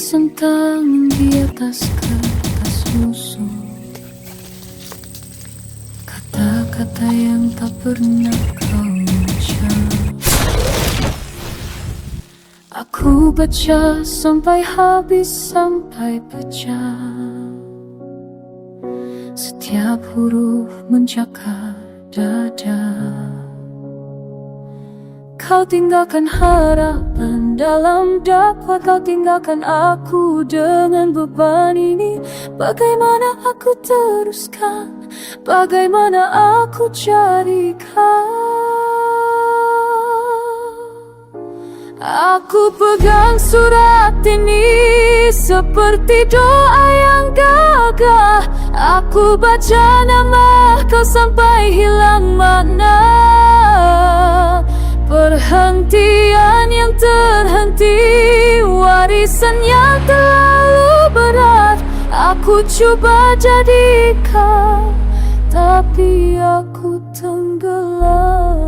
tulisan tangan di atas kertas musuh, kata-kata yang tak pernah kau ucap. Aku baca sampai habis, sampai pecah. Setiap huruf mencakar dada. Kau tinggalkan harapan dalam dakwah, kau tinggalkan aku dengan beban ini. Bagaimana aku teruskan, bagaimana aku carikan. Aku pegang surat ini seperti doa yang gagah. Aku baca nama kau sampai hilang makna. Perhentian yang terhenti, warisan yang terlalu berat. Aku coba jadi kau, tapi aku tenggelam.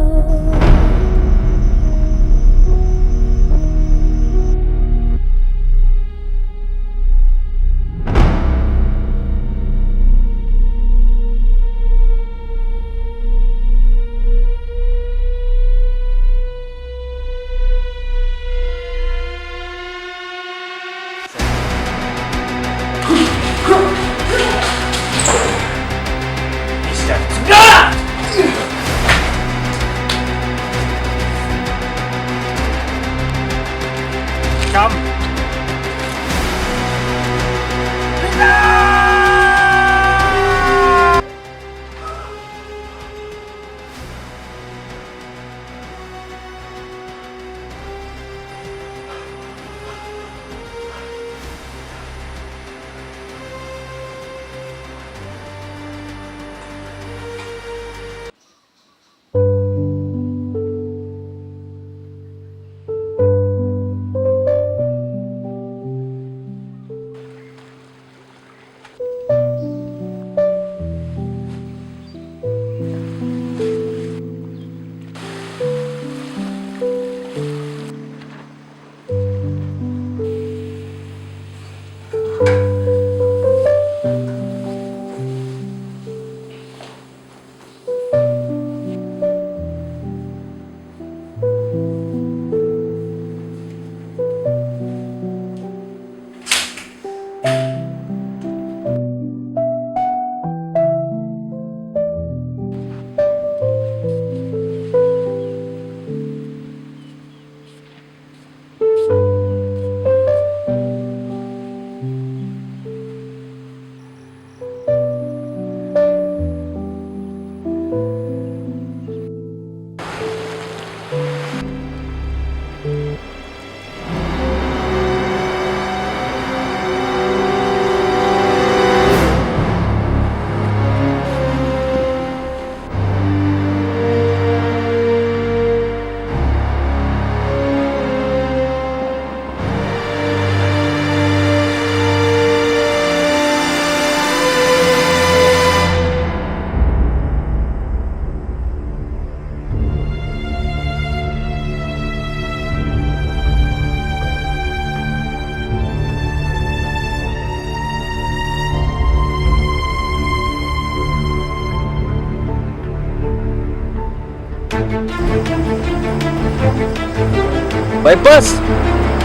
Bypass,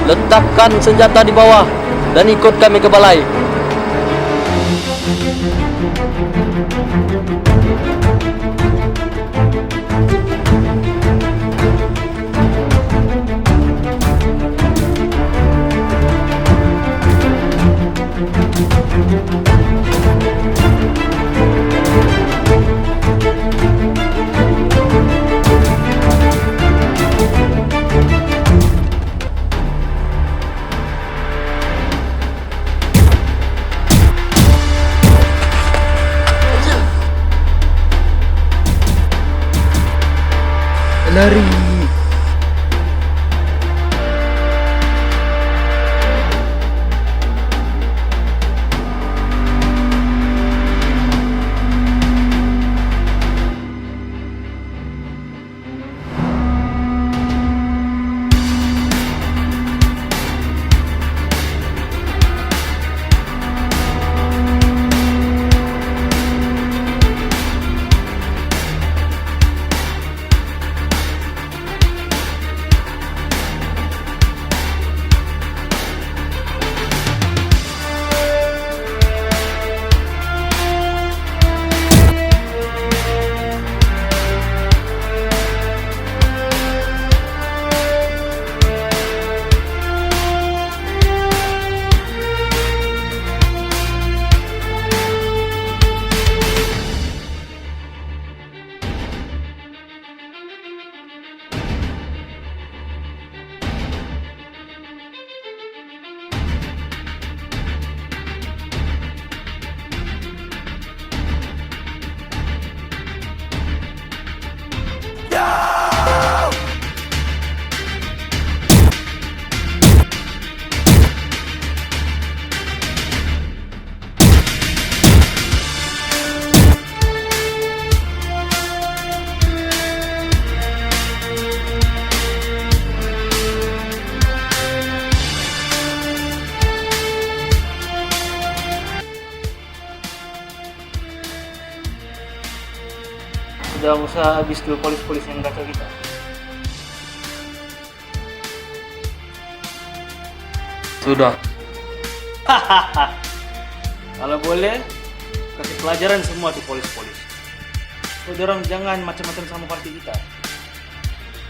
letakkan senjata di bawah dan ikut kami ke balai. Udah usah habis dulu polis-polis yang kacau kita. Sudah. Kalau boleh, kasih pelajaran semua tuh polis-polis. Saudara jangan macam-macam sama parti kita.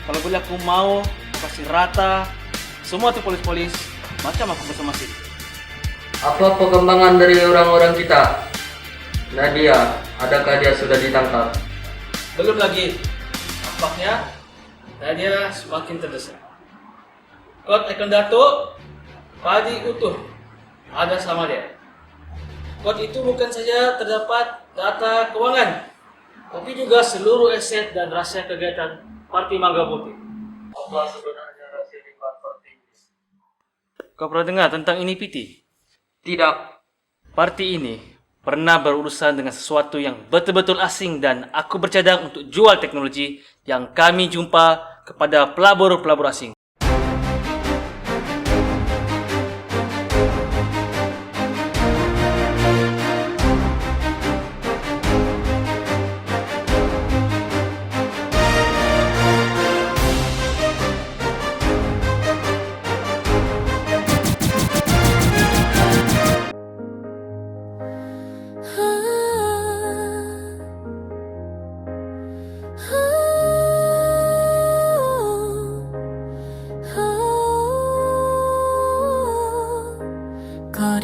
Kalau boleh aku mau kasih rata semua tuh polis-polis macam aku bersama sini. Apa perkembangan dari orang-orang kita? Nadia, adakah dia sudah ditangkap? Belum lagi. Nampaknya dia semakin terdesak. Kot Ekon Datuk, padi utuh ada sama dia. Kot itu bukan saja terdapat data keuangan, tapi juga seluruh aset dan rahasia kegiatan Parti Mangga Putih. Apa sebenarnya rahasia di parti ini? Kau pernah dengar tentang ini, Piti? Tidak. Parti ini pernah berurusan dengan sesuatu yang betul-betul asing dan aku bercadang untuk jual teknologi yang kami jumpa kepada pelabur-pelabur asing.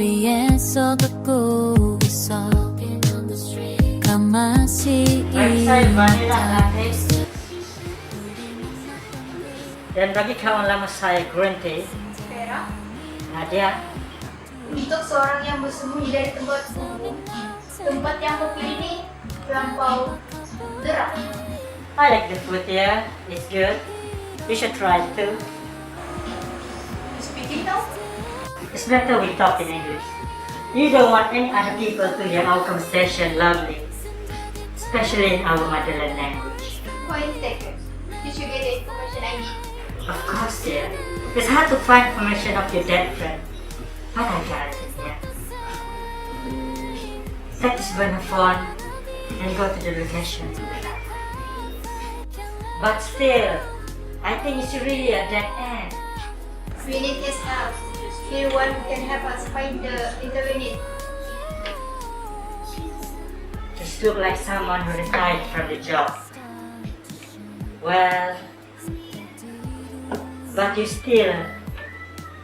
거리에서 걷고 있어 가만히 Dan bagi kawan lama saya, green tea, Vera, Nadia, untuk seorang yang bersembunyi dari tempat yang kau pilih ini terlampau derap. I like the food here. It's good. You should try it too. Speaking now, It's better we talk in English. You don't want any other people to hear our conversation loudly, especially in our motherland language. point taken. Did you get the information I need? Of course, dear. It's hard to find information of your dead friend, but I got it, yeah. Take this burner phone and go to the location. But still, I think it's really a dead end. We need his help. Anyone who can help us find the intervenant. Just look like someone who retired from the job. Well, but you still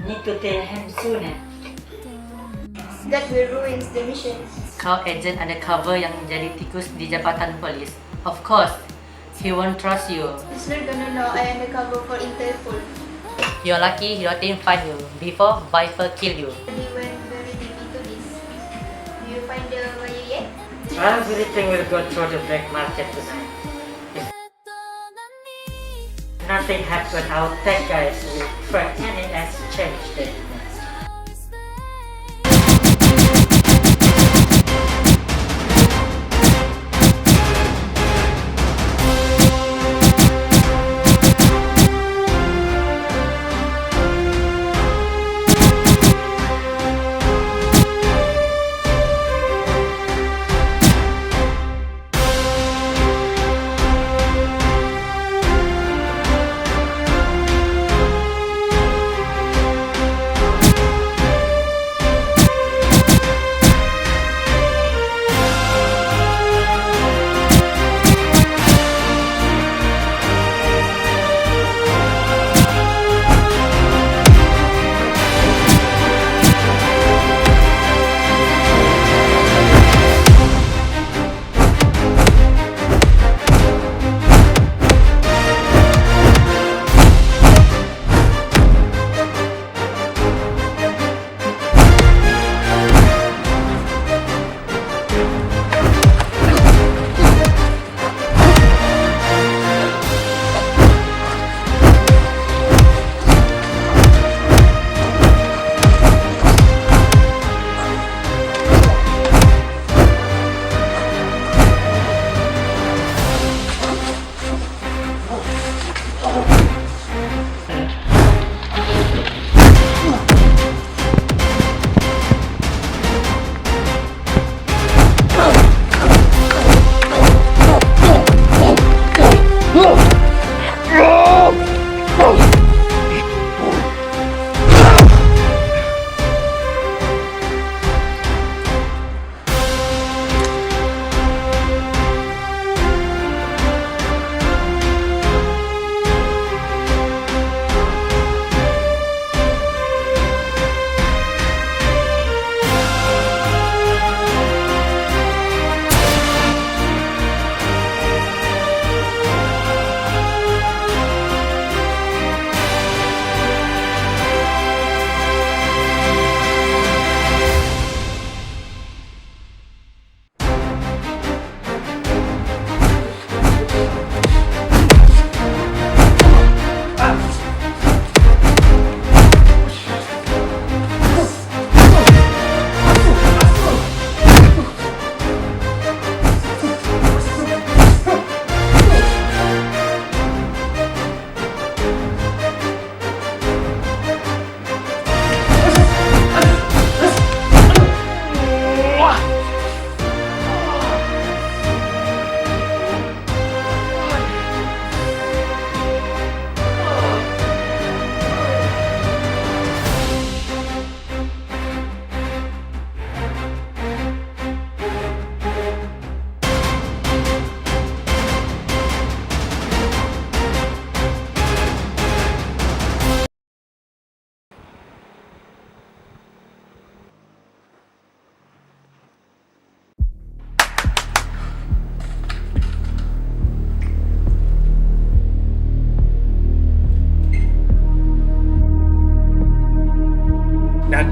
need to tell him sooner. That will ruin the mission. Kau agent undercover yang menjadi tikus di jabatan polis. Of course, he won't trust you. He's not gonna know I am the cover for Interpol. You're lucky he didn't find you before Viper kill you. We went very deep into this. Do you find the wire yet? Everything will go through the black market tonight. If nothing happens, our tech guys will track any exchange data.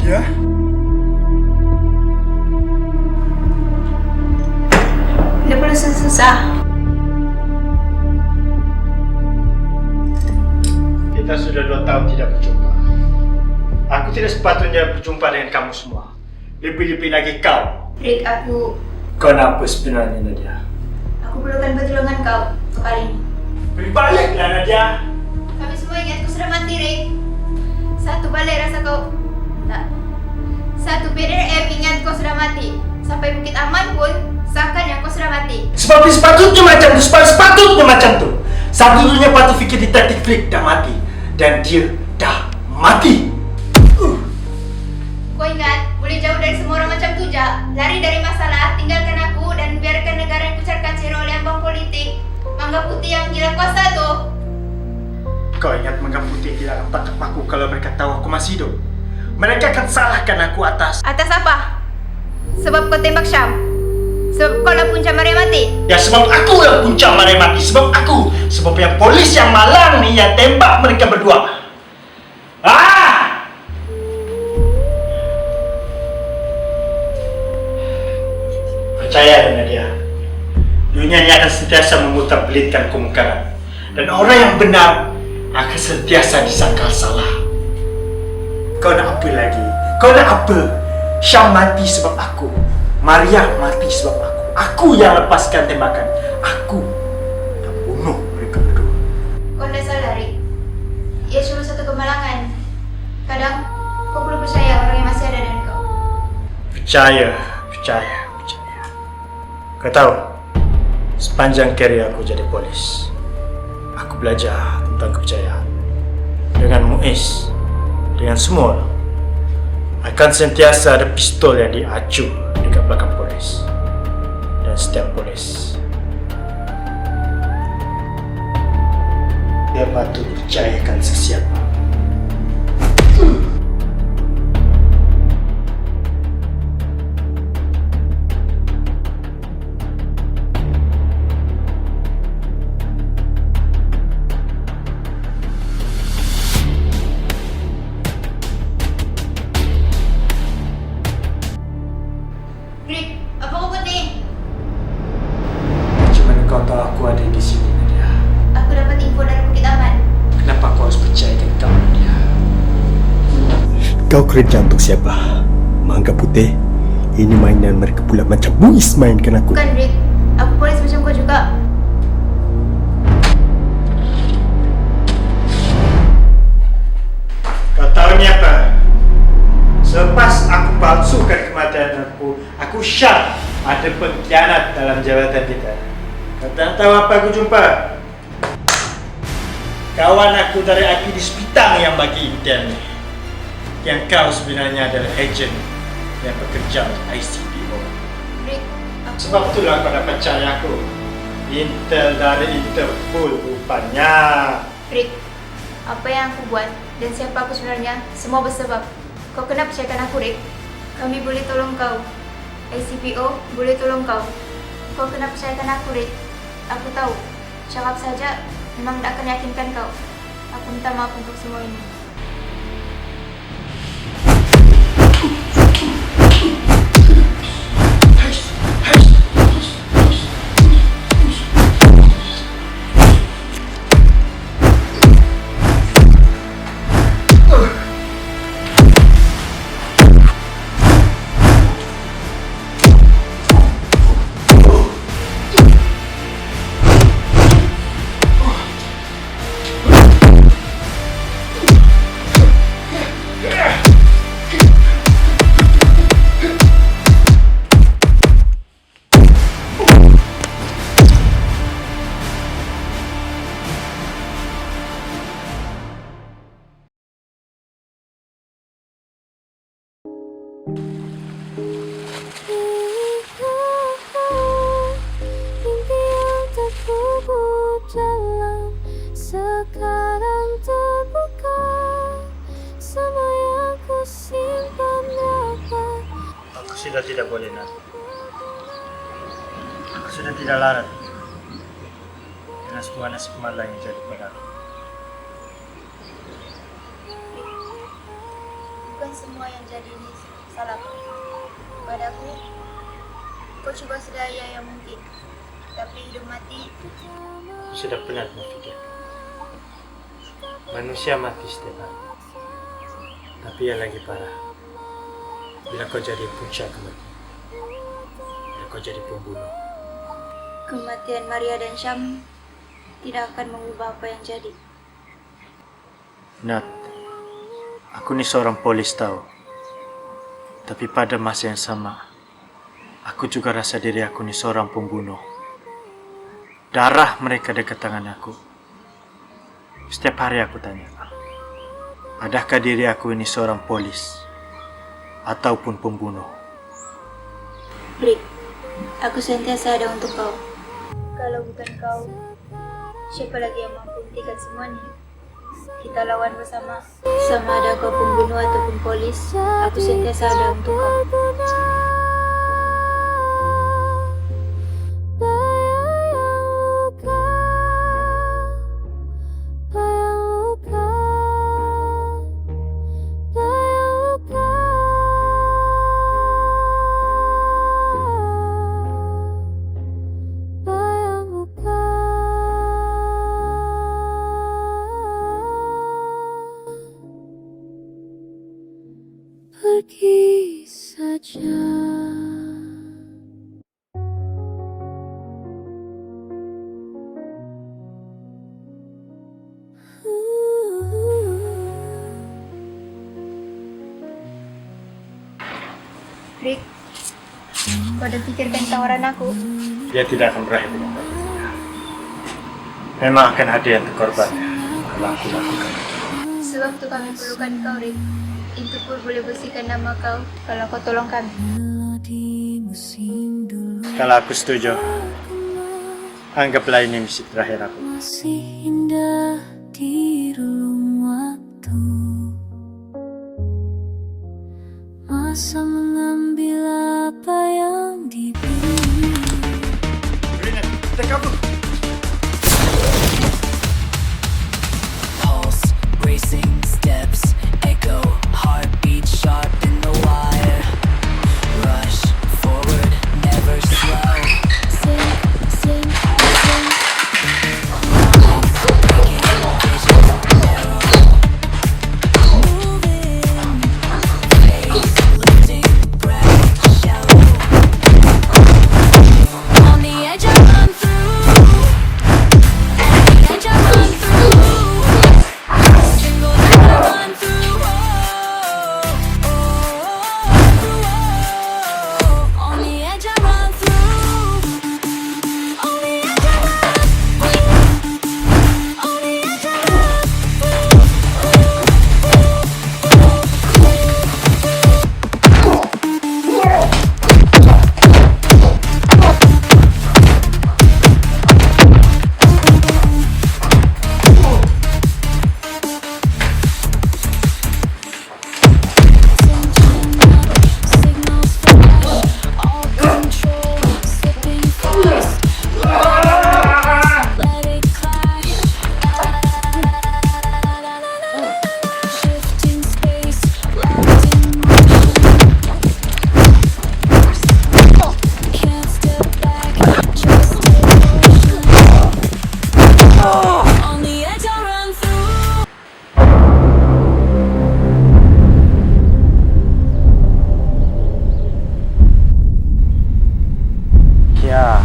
Nadia? Tidak perlu susah-susah. Kita sudah 2 tahun tidak berjumpa. Aku tidak sepatutnya berjumpa dengan kamu semua. Lebih-lebih lagi kau. Rick, aku Kau apa sebenarnya, Nadia? perlukan pertolongan kau untuk kali ini. Berbaliklah, Nadia. Kami semua ingat kau sudah mati, Rick. Satu balai rasa kau... Tak. Satu PDRM ingat kau sudah mati. Sampai Bukit Aman pun seakan yang kau sudah mati. Sebab sepatutnya macam tu, sepatutnya macam tu. Satu-satunya patut fikir detektif Rick dah mati. Dan dia dah mati. Kau ingat, boleh jauh dari semua orang macam tu, Jak. Lari dari masalah, tinggalkan aku dan biarkan negara yang kucarkan ciri oleh ambang politik. Mangga Putih yang gila kuasa tu. Kau ingat Mangga Putih tidak akan tangkap aku kalau mereka tahu aku masih hidup. Mereka akan salahkan aku atas... Atas apa? Sebab kau tembak Syam? Sebab kau lah punca Maria mati? Ya sebab aku yang punca Maria mati. Sebab aku. Sebab yang polis yang malang ni yang tembak mereka berdua. Percaya Nadia, dunia ini akan sentiasa memutar belitkan kemungkaran. Dan orang yang benar akan sentiasa disangkal salah. Kau nak apa lagi? Kau nak apa? Syam mati sebab aku. Maria mati sebab aku. Aku yang lepaskan tembakan. Aku yang bunuh mereka berdua. Kau dah salah, Rick. Ia cuma satu kemalangan. Kadang kau perlu percaya orang yang masih ada dengan kau. Percaya. Kau tahu, sepanjang karier aku jadi polis, aku belajar tentang kepercayaan. Dengan Muiz, dengan semua orang, akan sentiasa ada pistol yang diacu dekat belakang polis. Dan setiap polis, dia patut percayakan sesiapa. Rick, apa kau buat ni? Macam mana kau tahu aku ada di sini, Nadia? Aku dapat info dari Bukit Aman. Kenapa kau harus percayakan kau, Nadia? Kau kerja untuk siapa? Mangga Putih? Ini mainan mereka pula macam Muiz mainkan aku. Bukan, Rick. Aku polis macam kau juga. Kau tahu ni apa? Selepas aku palsukan kematian aku syak ada pengkhianat dalam jabatan kita. Kau tak tahu apa aku jumpa? Kawan aku dari IP di Sepitang yang bagi intel ni. Yang kau sebenarnya adalah ejen yang bekerja untuk ICPO. Rick, aku... Sebab itulah kau dah percaya aku. Intel dari Interpol rupanya. Rick, apa yang aku buat dan siapa aku sebenarnya, semua bersebab. Kau kena percayakan aku, Rick. Kami boleh tolong kau. ICPO boleh tolong kau. Kau kena percayakan aku, Rick. Aku tahu, cakap saja memang tak akan yakinkan kau. Aku minta maaf untuk semua ini. Mimpi yang terkubur dalam sekarang terbuka. Semua yang ku simpan dapat. Aku sudah tidak boleh nak. Aku sudah tidak larat dengan sebuah nasib malang yang jadi padaku. Bukan semua yang jadi ini salah kau. Padaku, kau coba sedaya yang mungkin. Tapi hidup mati, Sudah penat berpikir. Manusia mati setiap hari. Tapi yang lagi parah, bila kau jadi puncak kematian. Bila kau jadi pembunuh. kematian Maria dan Syam tidak akan mengubah apa yang jadi. Nat, aku ni seorang polis tahu. Tapi pada masa yang sama, aku juga rasa diri aku ni seorang pembunuh. Darah mereka dekat tangan aku. Setiap hari aku tanya, adakah diri aku ini seorang polis ataupun pembunuh? Rick, aku sentiasa ada untuk kau. Kalau bukan kau, siapa lagi yang mampu hentikan semuanya? Kita lawan bersama. Sama ada kau pembunuh ataupun polis, aku sentiasa ada untuk kau. Pergi saja. Rick, kau udah pikirkan tawaran aku? Dia tidak akan berakhir dengan baik. Memang akan ada yang terkorban kalau aku lakukan itu. Sewaktu kami perlukan kau, Rick, itu pun boleh bersihkan nama kau kalau kau tolong kami. Di musim dulu Kalau aku setuju, anggaplah ini misi terakhir aku. masih indah di relung waktu. Masa mengambil apa yang diberi. Brilliant, kita kabur. Pulse, racing steps, echo, heartbeat sharp in the wire. Rush forward, never slow. Sing, sing, sing. Moving, face lifting, breath shallow. On the edge I run through. On the edge I run through. Jingle that I run through. On the edge I run through. On the edge I run through. On the edge I run Signals flash, all control, slipping fast. Let it clash. Shifting space, locked in motion. Can't step back, just devotion. On the edge I run through. Ya,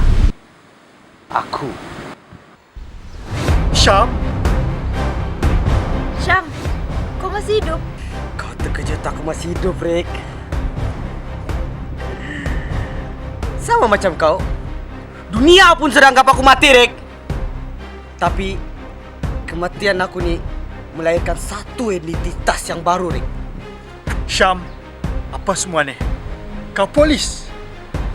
aku. Syam, Syam, kau masih hidup? Kau terkejut aku masih hidup, Rick. Sama macam kau. Dunia pun sudah anggap aku mati, Rick. Tapi kematian aku ni melahirkan satu identitas yang baru, Rick. Syam, apa semua ni? Kau polis.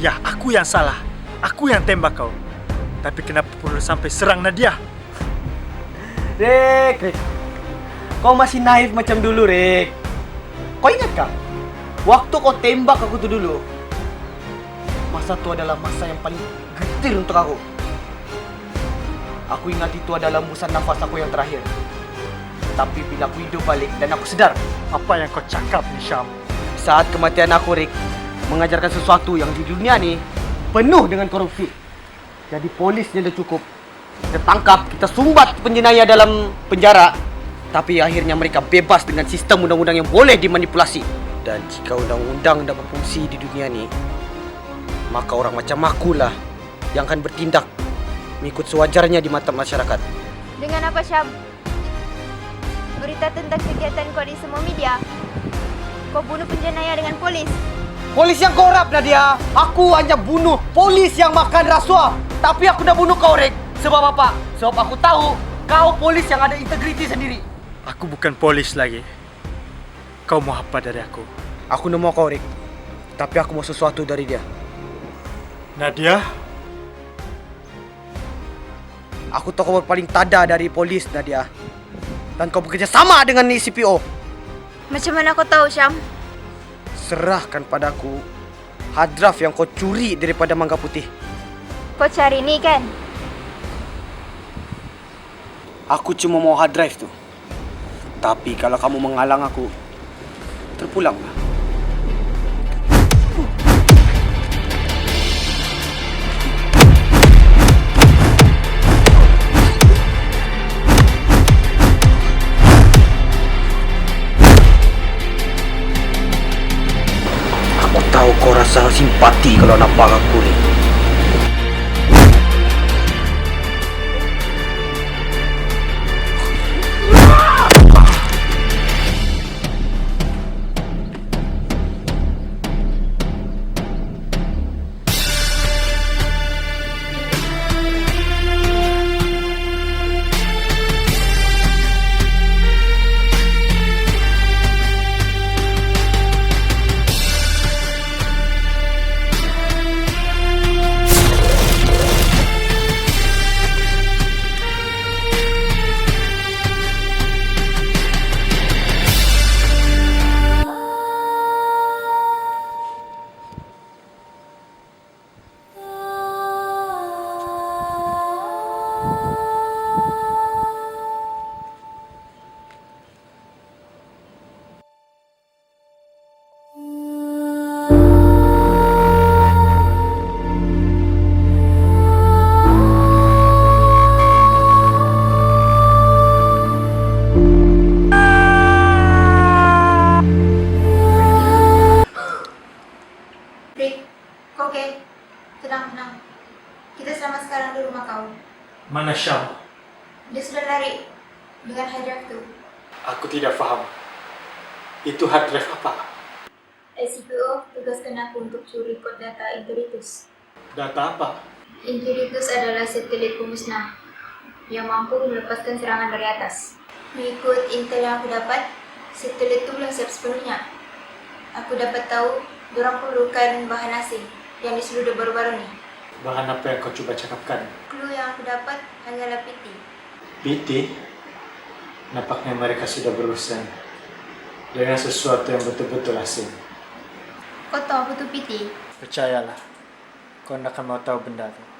Ya, aku yang salah. Aku yang tembak kau. Tapi kenapa perlu sampai serang Nadia? Rick. Kau masih naif macam dulu, Rick. Kau ingat kah? Waktu kau tembak aku tu dulu. Masa tu adalah masa yang paling getir untuk aku. Aku ingat itu adalah hembusan nafas aku yang terakhir. Tapi bila aku hidup balik dan aku sedar Apa yang kau cakap ni, Syam? saat kematian aku, Rick, mengajarkan sesuatu yang di dunia ni penuh dengan korupsi. Jadi polisnya dah cukup. Kita tangkap, kita sumbat penjenayah dalam penjara. Tapi akhirnya mereka bebas dengan sistem undang-undang yang boleh dimanipulasi. Dan jika undang-undang dah berfungsi di dunia ni, maka orang macam akulah yang akan bertindak mengikut sewajarnya di mata masyarakat. Dengan apa, Syam? Berita tentang kegiatan kau di semua media. Kau bunuh penjenayah dengan polis. Polis yang korup, Nadia. Aku hanya bunuh polis yang makan rasuah. Tapi aku dah bunuh kau, Rick. Sebab apa? Sebab aku tahu kau polis yang ada integriti sendiri. Aku bukan polis lagi. Kau mau apa dari aku? Aku nak mau kau, Rick. Tapi aku mau sesuatu dari dia. Nadia? Aku tahu kau paling tada dari polis, Nadia. Dan kau bekerja sama dengan ni CPO. Macam mana kau tahu, Syam? Serahkan padaku hard drive yang kau curi daripada Mangga Putih. Kau cari ni kan? Aku cuma mau hard drive tu. Tapi kalau kamu menghalang aku, terpulanglah. Aku tahu kau rasa simpati kalau nampak aku ni. Rick, kau okay? Tenang. Kita selama sekarang di rumah kau. Mana Syam? Dia sudah lari dengan hard drive tu. Aku tidak faham. Itu hard drive apa? SCPO tugaskan aku untuk curi kod data Interitus. Data apa? Interitus adalah satelit pemusnah yang mampu melepaskan serangan dari atas. Mengikut intel yang aku dapat, satelit itu belum siap sepenuhnya. Aku dapat tahu dorang perlukan bahan asing yang diseludup baru-baru ni. Bahan apa yang kau cuba cakapkan? Clue yang aku dapat hanyalah PT. PT? Nampaknya mereka sudah berurusan dengan sesuatu yang betul-betul asing. Kau tahu apa tu PT? Percayalah, kau nak akan mau tahu benda tu.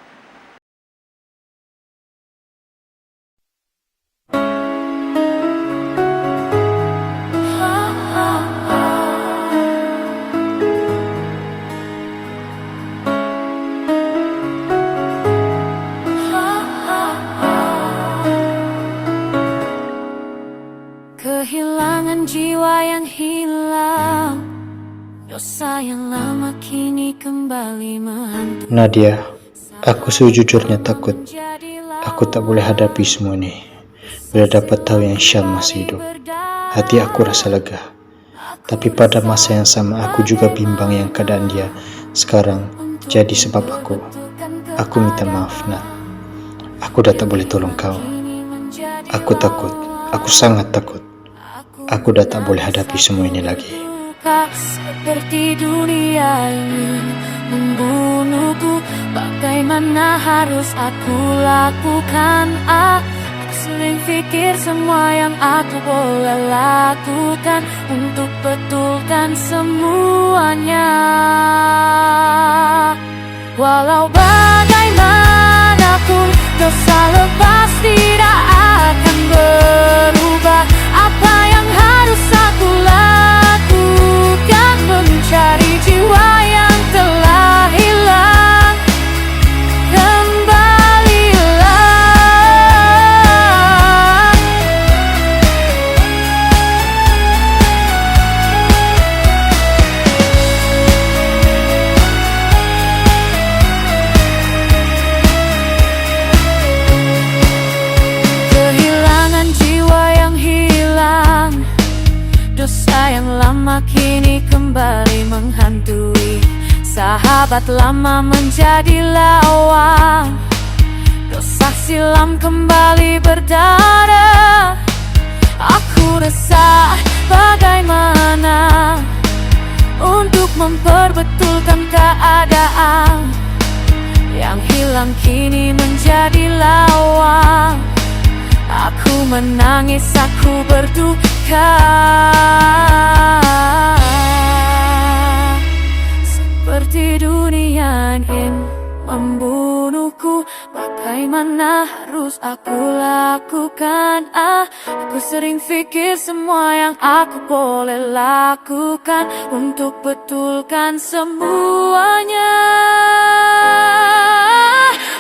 Kehilangan jiwa yang hilang, dosa yang lama kini kembali menghantui. Nadia, aku sejujurnya takut. Aku tak boleh hadapi semua ini. Bila dapat tahu yang Syam masih hidup, hati aku rasa lega. Tapi pada masa yang sama aku juga bimbang yang keadaan dia sekarang jadi sebab aku. Aku minta maaf, Nat. Aku dah tak boleh tolong kau. Aku takut. Aku sangat takut. Aku dah tak boleh hadapi semua ini lagi. Seperti dunia ini membunuhku, bagaimana harus aku lakukan? Aku sering fikir semua yang aku boleh lakukan untuk betulkan semuanya. Walau bagaimanapun dosa lepas tidak akan berubah. lama kini kembali menghantui. Sahabat lama menjadi lawang, dosa silam kembali berdarah. Aku resah bagaimana untuk memperbetulkan keadaan yang hilang kini menjadi lawang. Aku menangis, aku berduka. Seperti dunia ingin membunuhku, bagaimana harus aku lakukan? Aku sering pikir semua yang aku boleh lakukan untuk betulkan semuanya.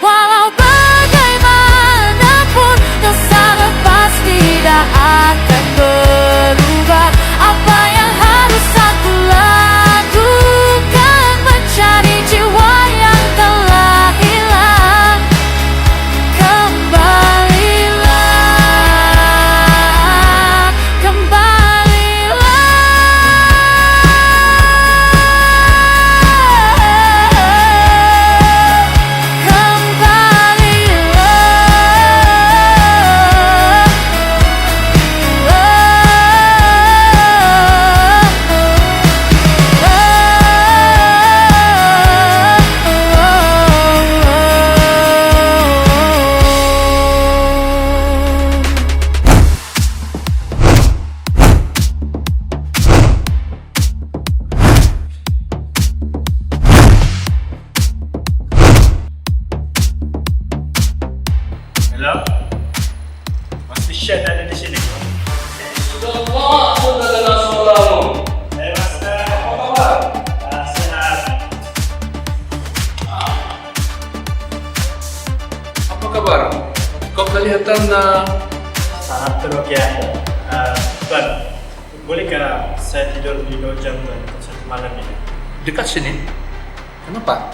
Walau bagaimanapun dosa lepas tidak akan berubah. Apa yang harus aku lakukan? Mencari jiwa yang telah hilang. Kembalilah, kembalilah. Halo? Mas Tishan ada di sini. Sudah lama sudah dengar suaramu. Mas, apa kabar? Sehat. Apa kabar? Kau kelihatan Sangat teruk ya. Tuan, bolehkah saya tidur di lojang Tuan satu malam ini? dekat sini. Kenapa?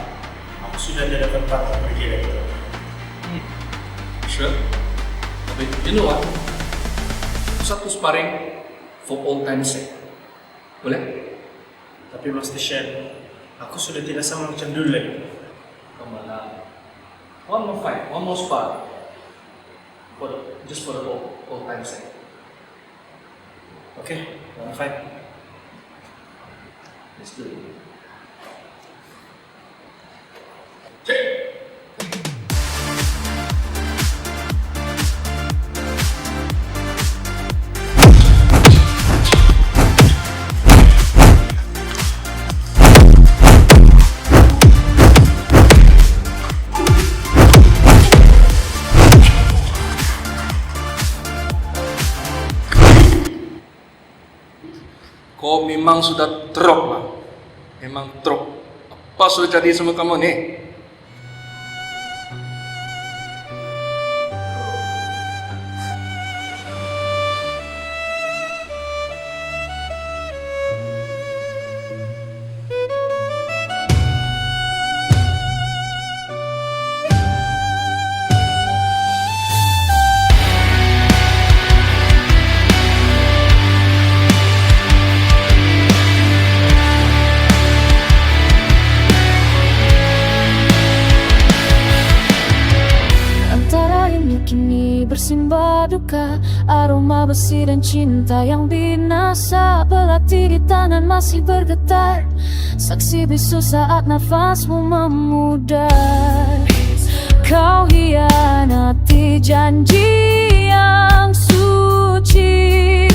Aku sudah tidak ada tempat untuk pergi lagi. Tuan. Sure. Tapi you know what? Satu sparring for all time's sake. Boleh? Tapi Mas Tishan, aku sudah tidak sama macam dulu lagi. Kemana? One more fight, one more spar. Just for the all time's sake. Okay, one fight. Let's do it. Kau memang sudah drop lah. Memang drop. Apa sudah jadi sama kamu nih? bersimbah duka, aroma besi dan cinta yang binasa. Belati di tangan masih bergetar, saksi bisu saat nafasmu memudar. Kau hianati janji yang suci,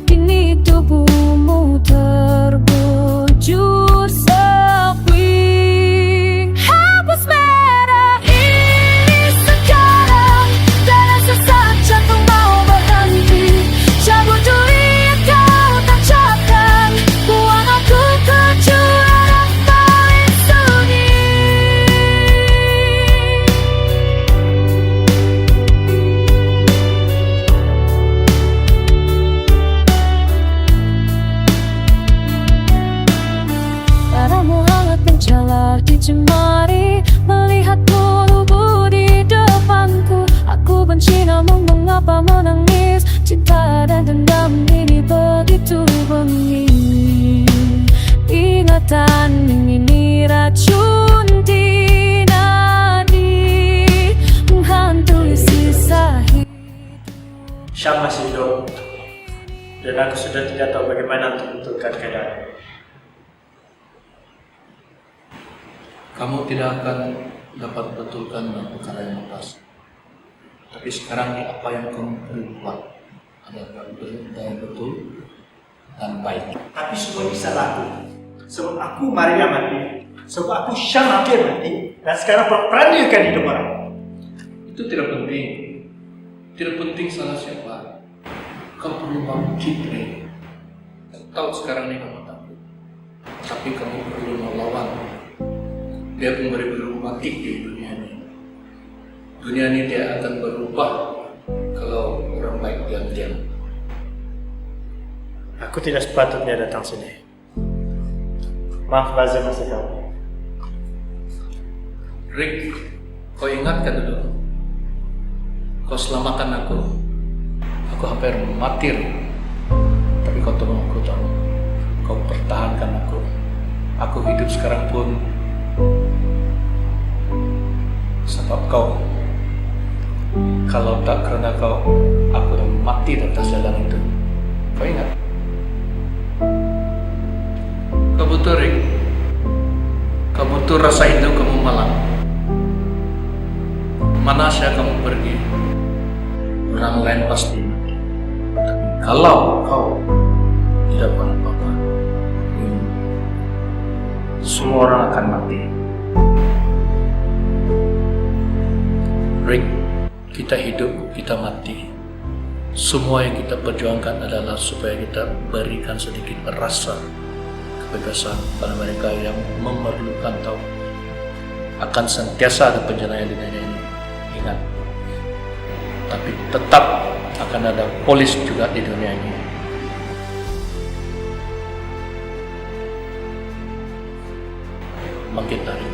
kini tubuhmu terbujur sepi. Hapus merah ini sekarang, dan rasa jantung mau berhenti. Cabut duri yang kau tancapkan, buang aku ke jurang paling sunyi. Darahmu hangat menjalar di jemari, melihatmu lubuh di depanku. Aku benci namun mengapa menangis? Cinta dan dendam ini begitu bengis. Ingatan ini racun di nadi, menghantui sisa hidup. Syam masih hidup, dan aku sudah tidak tahu bagaimana untuk menentukan keadaan. Kamu tidak akan dapat betulkan dengan perkara yang atas. Tapi sekarang ini apa yang kamu perlu buat adalah berita yang betul dan baik. Tapi semua bisa laku. Sebab aku Maria mati, sebab aku Syam hampir mati, dan sekarang peradikan hidup orang. Itu tidak penting. Tidak penting salah siapa. Kau perlu bangkit, Ray. Tahu sekarang ini kamu takut, tapi kamu perlu melawan. Dia memberi bangkit di dunia ini. Dunia ini dia akan berubah kalau orang baik diam-diam. Aku tidak sepatutnya datang sini. Maaf Bazir masih kau. Rick, kau ingatkan dulu. Kau selamatkan aku. Aku hampir mati, Rick. Tapi kau tolong aku tahu. Kau pertahankan aku. Aku hidup sekarang pun sebab kau. Kalau tak karena kau, aku akan mati di atas jalan itu. Kau ingat? Kau butuh, Rick. Kau butuh rasa hidup kamu malam. Mana saja kamu pergi, orang lain pasti mati. Tapi kalau kau tidak pernah apa-apa, semua orang akan mati. Rick, kita hidup, kita mati. Semua yang kita perjuangkan adalah supaya kita berikan sedikit rasa kebebasan pada mereka yang memerlukan tahu. Akan sentiasa ada penjenayah di dunia ini. Ingat. Tapi tetap akan ada polis juga di dunia ini. Bangkit dari.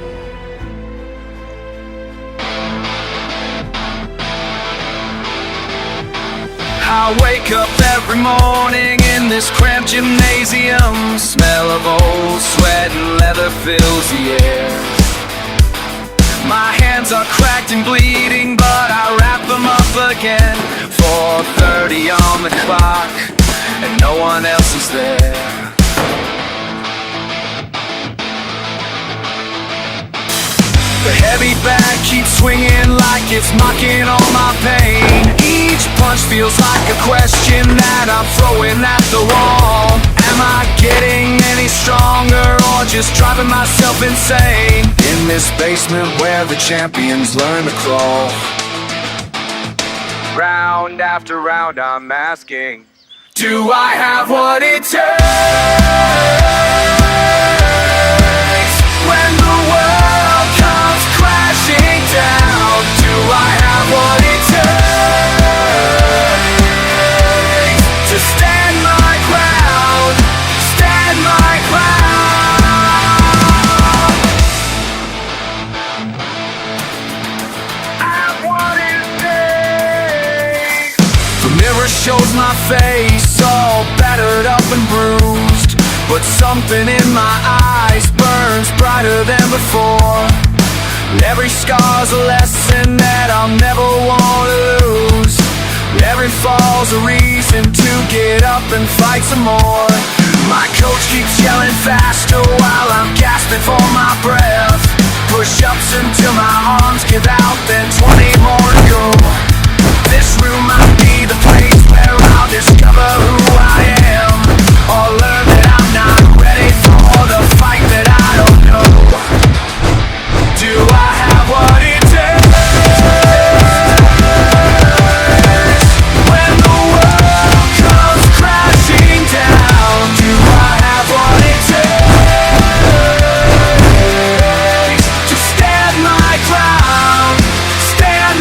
I wake up every morning in this cramped gymnasium. Smell of old sweat and leather fills the air. My hands are cracked and bleeding, but I wrap them up again. 4:30 on the clock, and no one else is there. The heavy bat keeps swinging like it's mocking all my pain. Each punch feels like a question that I'm throwing at the wall. Am I getting any stronger or just driving myself insane? In this basement where the champions learn to crawl. Round after round I'm asking, do I have what it takes? When the world comes crashing down, do I have what it takes to stand my ground, stand my ground? I have what it takes. The mirror shows my face all battered up and bruised, but something in my eyes burns brighter than before. Every scar's a lesson that I'll never want to lose. Every fall's a reason to get up and fight some more. My coach keeps yelling faster while I'm gasping for my breath. Push-ups until my arms give out, then 20 more to go. This room might be the place where I'll discover who I am, or learn that I'm not ready for the fight that I don't know. Do I have what it takes? When the world comes crashing down, do I have what it takes to stand my ground, stand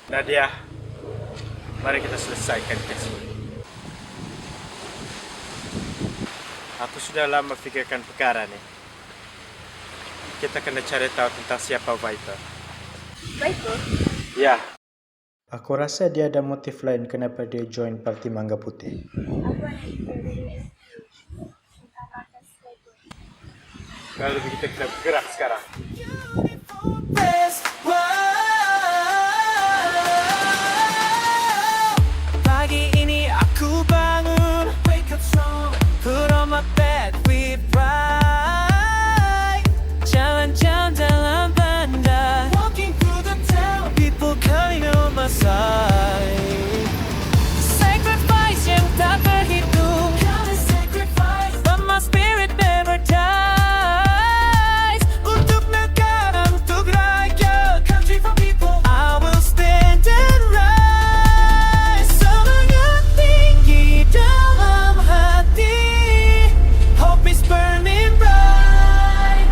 Nadia, mari kita selesaikan kes ini. Aku sudah lama fikirkan perkara nih. Kita kena cari tahu tentang siapa Viper. Viper? Ya. Aku rasa dia ada motif lain kenapa dia join parti Mangga Putih. Kalau begitu kita bergerak sekarang. Pagi ini aku bangun, wake up strong, put on my bed, we bright. Jalan-jalan dalam bandar, walking through the town, people coming on my side. Sacrifice yang tak berhitung, gotta sacrifice, but my spirit never dies. Untuk negara, untuk rakyat, country for people, I will stand and rise. Semangat tinggi dalam hati, hope is burning bright.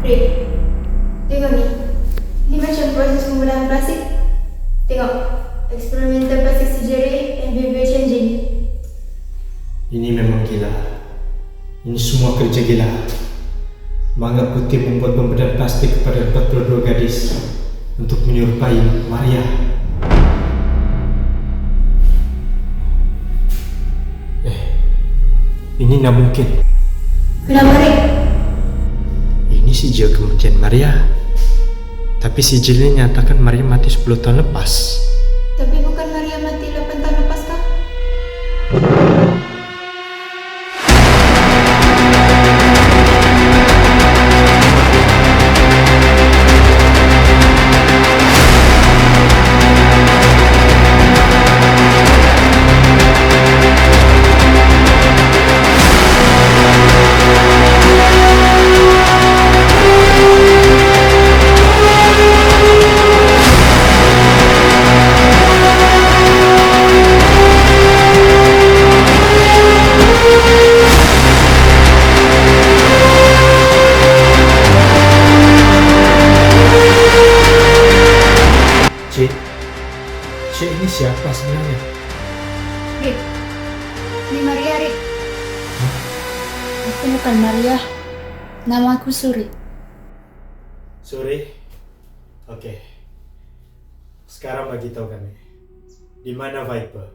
Rick, tengok ni. Ni macam proses penggunaan plastik. Tengok, eksperimental plastik surgery and behavior changing. Ini memang gila. Ini semua kerja gila. Mangga Putih membuat pembedahan plastik kepada 42 gadis untuk menyerupai Maria. Ini tidak mungkin. Kenapa, Rick? Ini sijil kematian Maria. Tapi sijilnya nyatakan Maria mati 10 tahun lepas. Tapi bukan Maria mati 8 tahun lepas kah? Cik ini siapa sebenarnya? Rick, ini Maria, Rick. Aku bukan Maria. Nama aku Suri. Suri? Oke. Sekarang bagi tahu kami. Di mana Viper?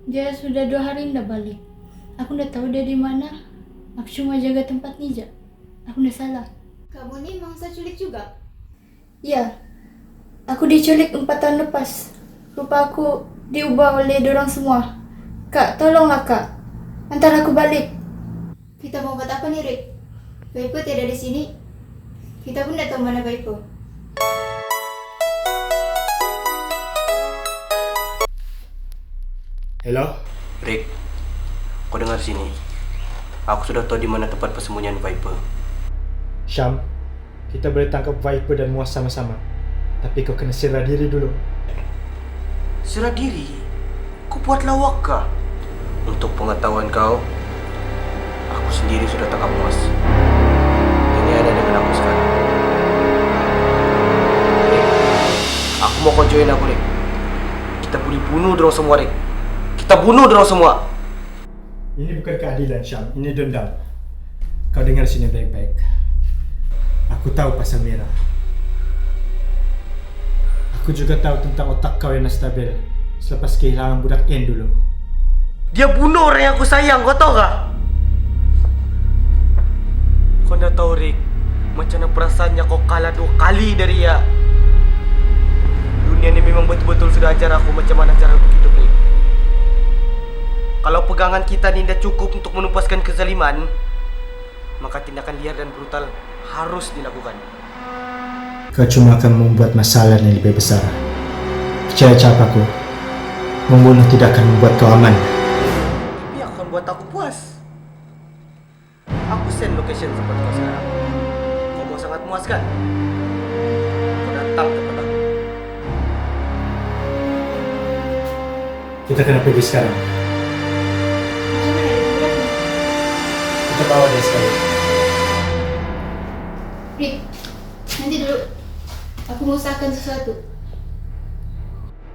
Dia sudah 2 hari tidak balik. Aku tidak tahu dia di mana. Aku cuma jaga tempat Nija. Aku tidak salah. Kamu ni mangsa culik juga? Ya. Aku diculik 4 tahun lepas. Rupa aku diubah oleh dorang semua. Kak, tolonglah Kak. Antar aku balik. Kita mau buat apa nih, Rick? Viper tidak di sini. Kita pun tidak tahu mana Viper. Halo? Rick, kau dengar sini. Aku sudah tahu di mana tempat persembunyian Viper. Syam, kita boleh tangkap Viper dan Muas sama-sama. Tapi kau kena serah diri dulu. Serah diri? Kau buat lawak kah? Untuk pengetahuan kau, aku sendiri sudah tangkap Muas. Ini ada dengan aku sekarang. Rick, aku mau kau join aku, Rick. Kita boleh bunuh dorong semua, Rick. Kita bunuh dorong semua. Ini bukan keadilan, Syam. Ini dendam. Kau dengar sini baik-baik. Aku tahu pasal merah. Aku juga tahu tentang otak kau yang stabil selepas kehilangan budak N dulu. Dia bunuh orang yang aku sayang, kau tahu gak? Kau dah tahu, Rick, macam mana perasaannya kau kalah 2 kali dari dia. Dunia ni memang betul-betul sudah ajar aku macam mana cara untuk hidup, Rick. Kalau pegangan kita ni dah cukup untuk menupaskan kezaliman, maka tindakan liar dan brutal harus dilakukan. Kau cuma akan membuat masalah yang lebih besar. Percaya capaku, membunuh tidak akan membuat kau aman. Tapi akan buat aku puas. Aku send location tempat kau sekarang. Kau mau sangat puas kan? Kau dah datang ke tempat aku. Kita kena pergi sekarang. Kita bawa dia sekarang. Rick, nanti dulu. Aku mau usahakan sesuatu.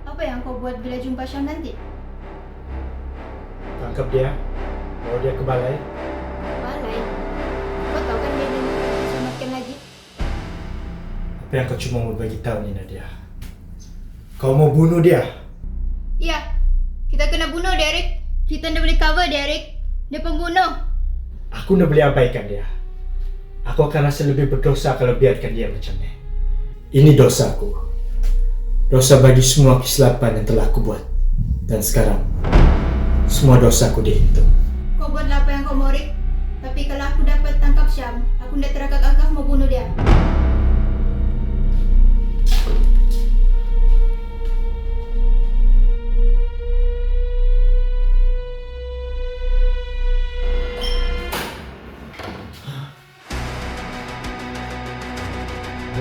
Apa yang kau buat bila jumpa Syam nanti? Tangkap dia, bawa dia ke balai. Balai? Kau tahu kan dia dan diselamatkan lagi? Apa yang kau cuma mau bagi tahu ni, Nadia? Kau mau bunuh dia? Iya, kita kena bunuh dia, Rick. Kita tidak boleh cover dia, Rick. Dia pembunuh. Aku nak boleh abaikan dia. Aku akan rasa lebih berdosa kalau biarkan dia macam ni. Ini dosaku. Dosa bagi semua kesilapan yang telah aku buat. Dan sekarang, semua dosaku dihitung. Kau buatlah apa yang kau mau, Rick. Tapi kalau aku dapat tangkap Syam, aku tidak terakak-akak mau bunuh dia.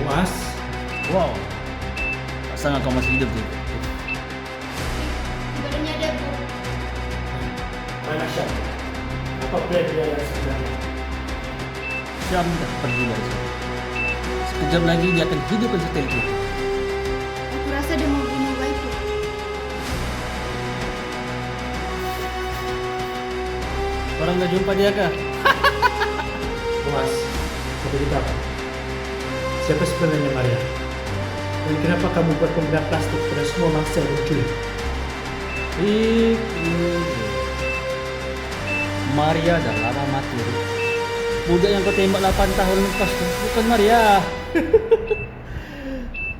Muas? Wow. Tak sangka kau masih hidup tu. Badannya ada bau. Mana Syam? Apa plan dia yang sebenarnya? Syam dah pergi dari sini. Sekejap lagi dia akan hidupkan setel itu. Aku rasa dia mau bunuh Waifu. Orang dah jumpa dia kah? Muas, kau beritahu apa? Siapa sebenarnya Maria? Dan kenapa kamu buat pemberian plastik pada semua mangsa yang menculik? Maria dah lama mati. Budak yang kau tembak 8 tahun lepas tu bukan Maria.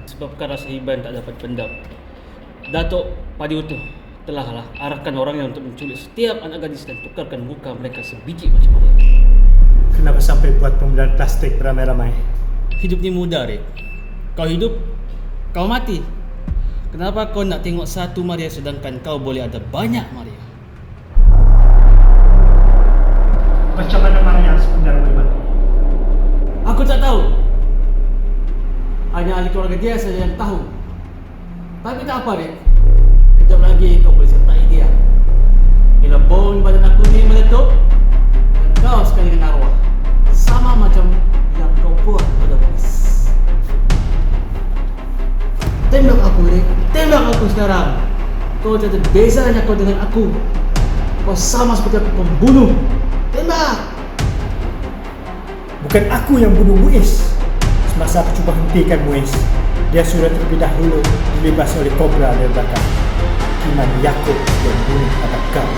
Sebab perkara Sahiban tak dapat pendam, Datuk Padi Utuh telahlah arahkan orangnya untuk menculik setiap anak gadis dan tukarkan muka mereka sebiji macam Maria. Kenapa sampai buat pemberian plastik beramai-ramai? Hidup ni mudah, Rick. Kau hidup, kau mati. Kenapa kau nak tengok satu Maria sedangkan kau boleh ada banyak Maria? Macam mana Maria yang sebenarnya boleh mati? Aku tak tahu. Hanya ahli keluarga dia saja yang tahu. Tapi tak apa, Rick. Kejap lagi kau boleh sertai dia. Bila bom badan aku ni meletup, dan kau sekali dengan arwah. Sama macam yang kau buat pada polis. Tembak aku, Rick. Tembak aku sekarang. Kau tak ada bezanya kau dengan aku. Kau sama seperti aku pembunuh. Tembak! Bukan aku yang bunuh Muiz. Semasa aku cuba hentikan Muiz, dia sudah terlebih dahulu dilibas oleh kobra dari belakang. Iman Yaakob yang bunuh anak kau.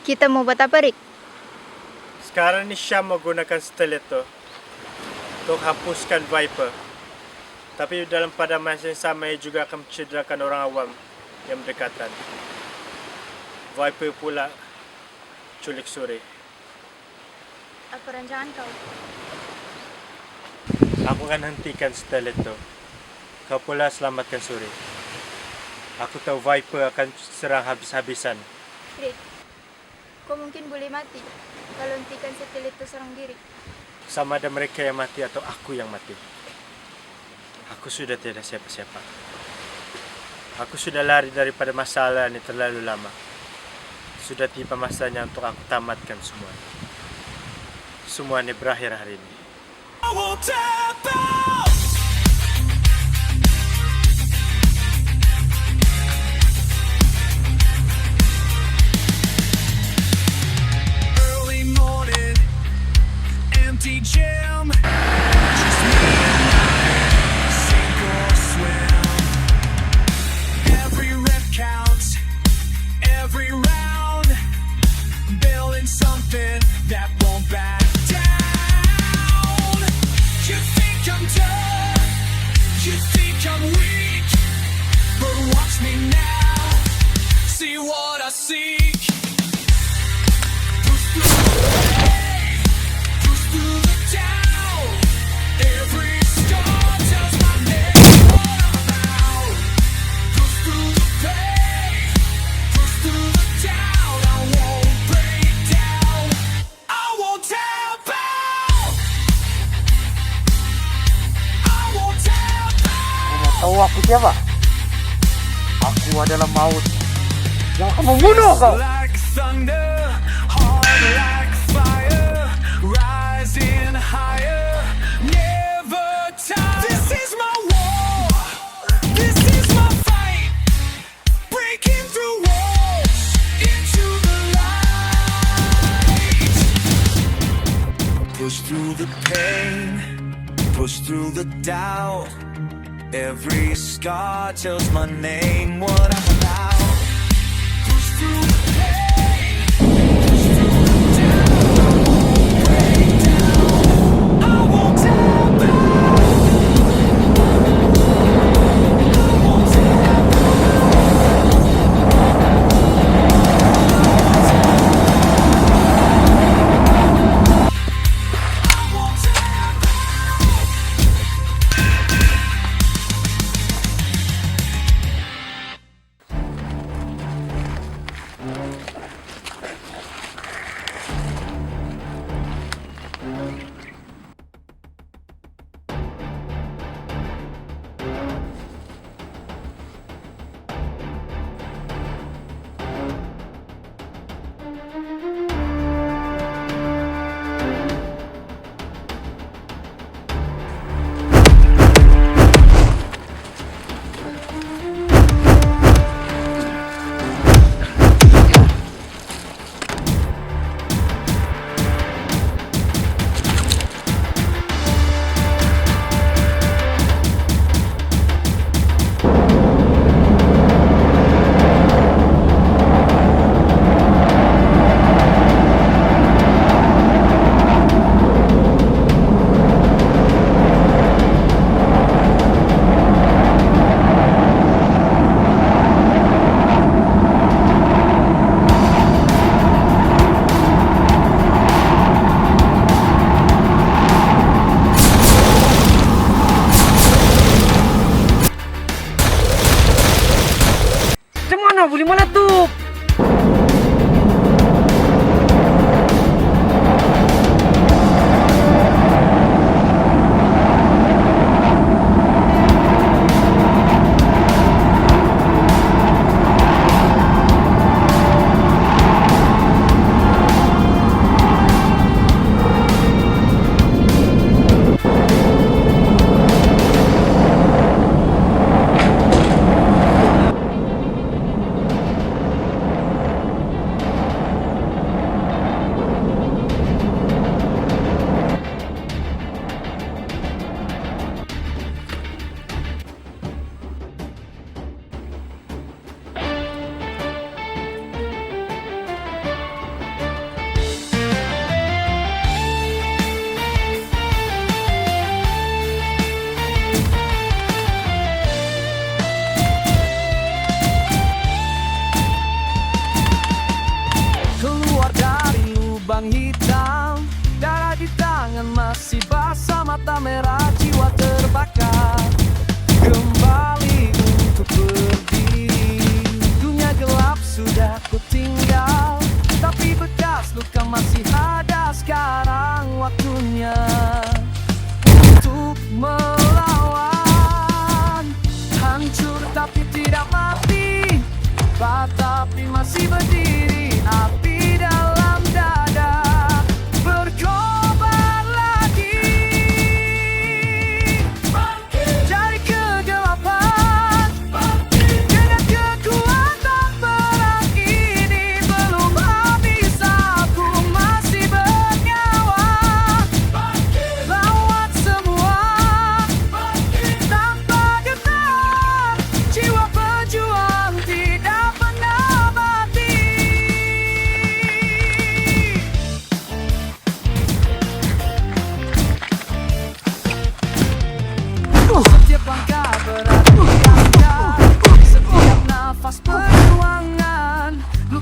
Kita mau buat apa, Rick? Sekarang ni Syam menggunakan stiletto untuk hapuskan Viper. Tapi dalam pada masa yang sama ia juga akan mencederakan orang awam yang berdekatan. Viper pula culik Suri. Apa rancangan kau? Aku akan hentikan stiletto. Kau pula selamatkan Suri. Aku tahu Viper akan serang habis-habisan. Rick, kau mungkin boleh mati kalau hentikan setel itu serang diri. Sama ada mereka yang mati atau aku yang mati. Aku sudah tiada siapa-siapa. Aku sudah lari daripada masalah ini terlalu lama. sudah tiba masanya untuk aku tamatkan semuanya. Semuanya berakhir hari ini. I won't tap out. Early morning, empty gym. Just me and I, sink or swim. Every rep counts, every round. Building something that won't back down. You think I'm done, you think I'm weak, but watch me now, see what I seek. Push through the pain, push through the doubt. Every star tells my name, what I'm about. Push through the pain, push through the doubt. I won't break down, I won't tap out. I won't tap out. Tahu aku siapa? Aku adalah maut yang akan membunuh kau. Like thunder, hard like fire, rising higher, never tire. This is my war, this is my fight, breaking through walls into the light. Push through the pain, push through the doubt. Every scar tells my name, what I'm about. Push through the pain, push through the doubt. Break down, I won't tap out. I won't tap out. I won't tap out. Mana boleh meletup? masih basah, mata merah, jiwa terbakar. Kembali untuk berdiri, dunia gelap sudah ku tinggal, tapi bekas luka masih ada. Sekarang waktunya untuk melawan. Hancur tapi tidak mati, tapi masih berdiri.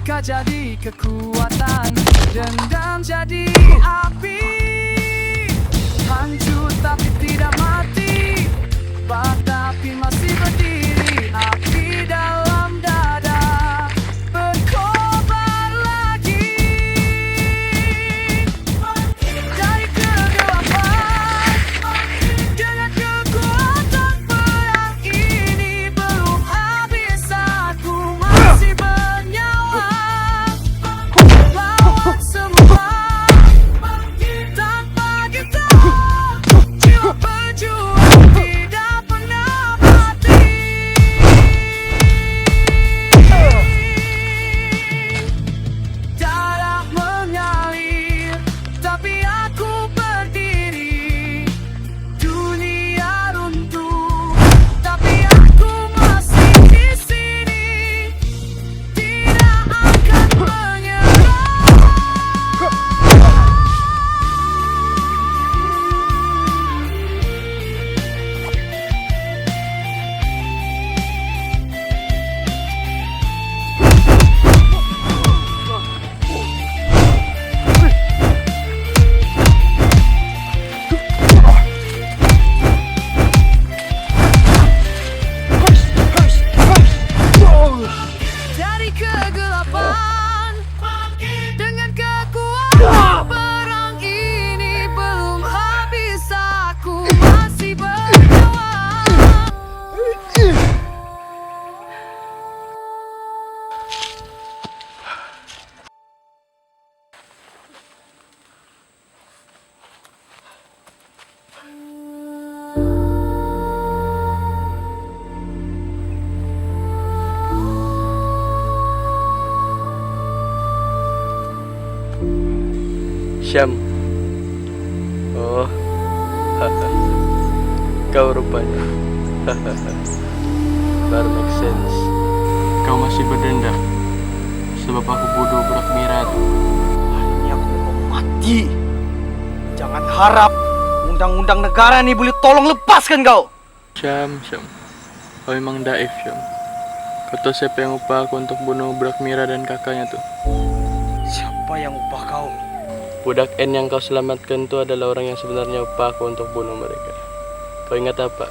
Murka jadi kekuatan, dendam jadi api. Hancur tapi tidak mati, tapi masih berdiri. Api dalam dada berkobar lagi. Dari kegelapan dengan kekuatan perang ini belum habis. Aku masih bernyawa lawan semua. Tanpa kita jiwa berjuang tidak pernah mati. Darah mengalir tapi aku berdiri. Dunia runtuh tapi aku masih di sini. Tidak akan menyerah. Dari kegelapan dengan kekuatan perang ini belum habis. Aku masih bernyawa. Syam. Oh. Kau rupanya. Baru make sense. Kau masih berdendam sebab aku bodoh berak merah tuh. Hari ini aku mau mati. Jangan harap undang-undang negara nih boleh tolong lepaskan kau. Syam. Kau memang daif, Syam. Kau tahu siapa yang upah aku untuk bunuh berak Mira dan kakaknya tuh? Siapa yang upah kau? Budak N yang kau selamatkan itu adalah orang yang sebenarnya upah aku untuk bunuh mereka. Kau ingat apa?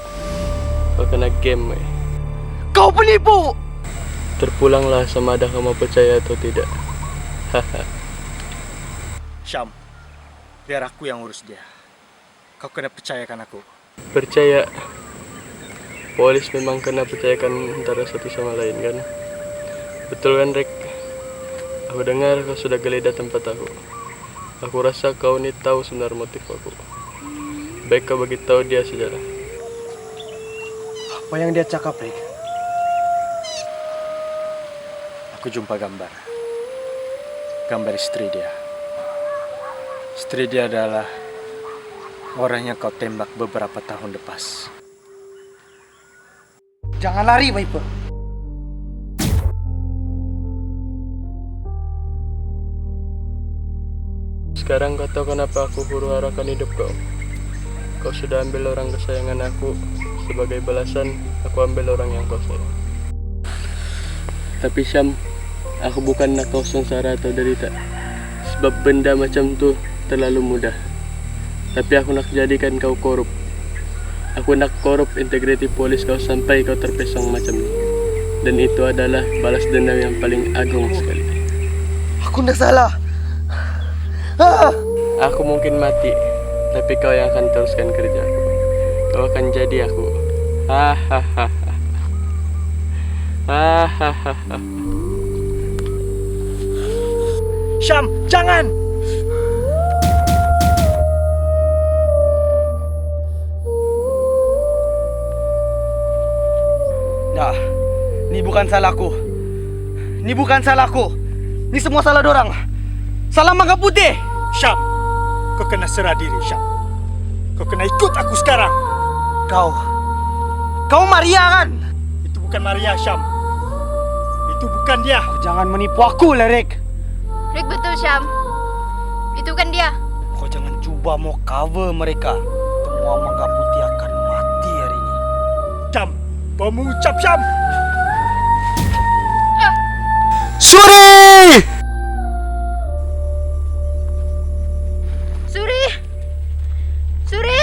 Kau kena game, eh. Kau penipu! Terpulanglah sama ada kau mau percaya atau tidak. Syam, biar aku yang urus dia. Kau kena percayakan aku. Percaya. Polis memang kena percayakan antara satu sama lain kan? Betul kan, Rek? Aku dengar kau sudah geledah tempat aku. Aku rasa kau ni tahu sebenarnya motif aku. Baik kau bagi tahu dia sajalah. Apa yang dia cakap, Rick? Aku jumpa gambar. Gambar istri dia. Istri dia adalah orang yang kau tembak beberapa tahun lepas. Jangan lari, Viper. Sekarang kau tahu kenapa aku huru-harakan hidup kau. Kau sudah ambil orang kesayangan aku. Sebagai balasan, aku ambil orang yang kau sayang. Tapi Syam, aku bukan nak kau sengsara atau derita. Sebab benda macam tu terlalu mudah. Tapi aku nak jadikan kau korup. Aku nak korup integriti polis kau sampai kau terpesong macam ni. Dan itu adalah balas dendam yang paling agung sekali. Aku ndak salah. Aku mungkin mati, tapi kau yang akan teruskan kerja aku. Kau akan jadi aku. Syam, jangan! Nah, ini bukan salahku. Ini bukan salahku. Ini semua salah dorang. Salah Mangga Putih. Syam, kau kena serah diri, Syam. Kau kena ikut aku sekarang. Kau Maria kan? Itu bukan Maria, Syam. Itu bukan dia. Kau jangan menipu aku, Rick. Rick betul, Syam. Itu kan dia. Kau jangan cuba mau cover mereka. Semua Mangga Putih akan mati hari ini. Syam, kau mengucap, Syam. Sore! Suri! Suri! Suri!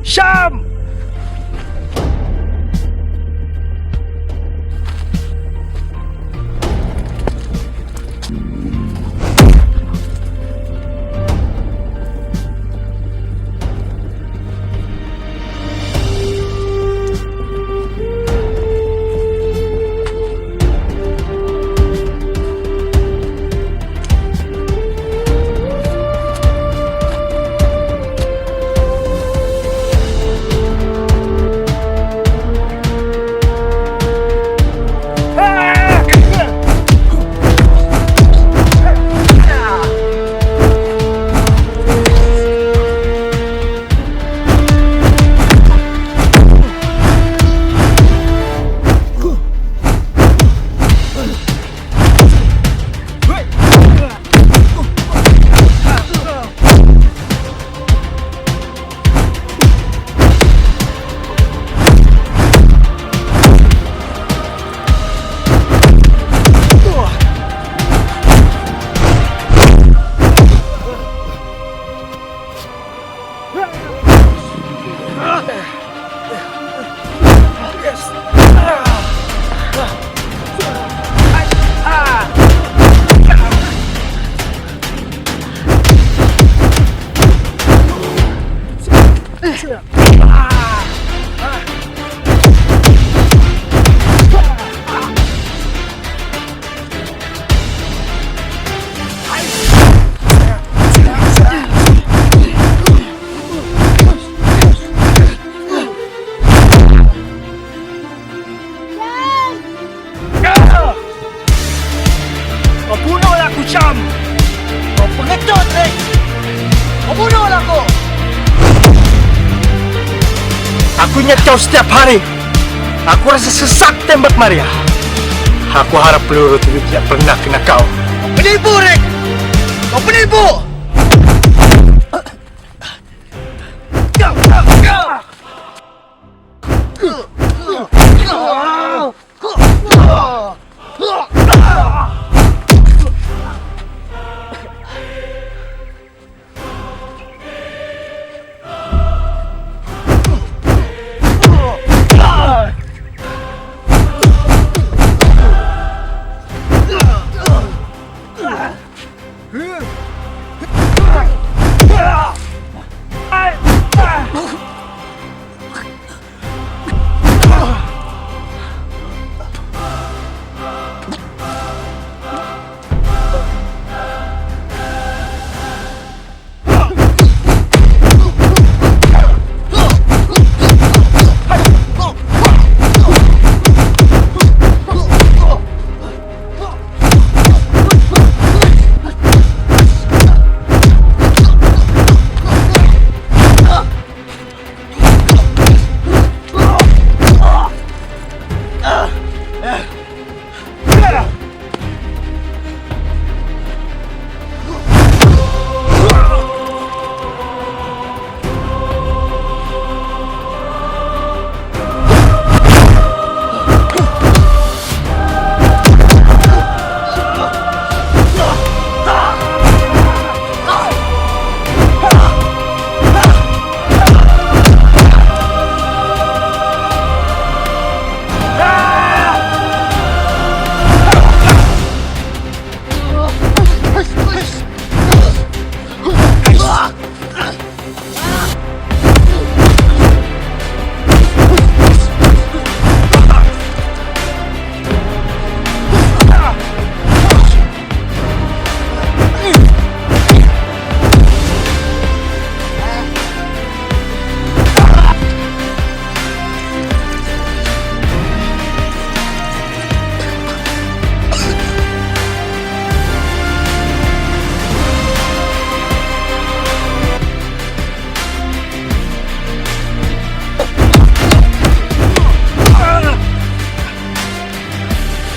Syam! Kau bunuhlah aku, Syam! Kau pengecut, Rick! Kau bunuhlah aku! Aku ingat kau setiap hari. Aku rasa sesak tembak Maria. Aku harap peluru itu tidak pernah kena kau. Kau penipu, Rick! Kau penipu!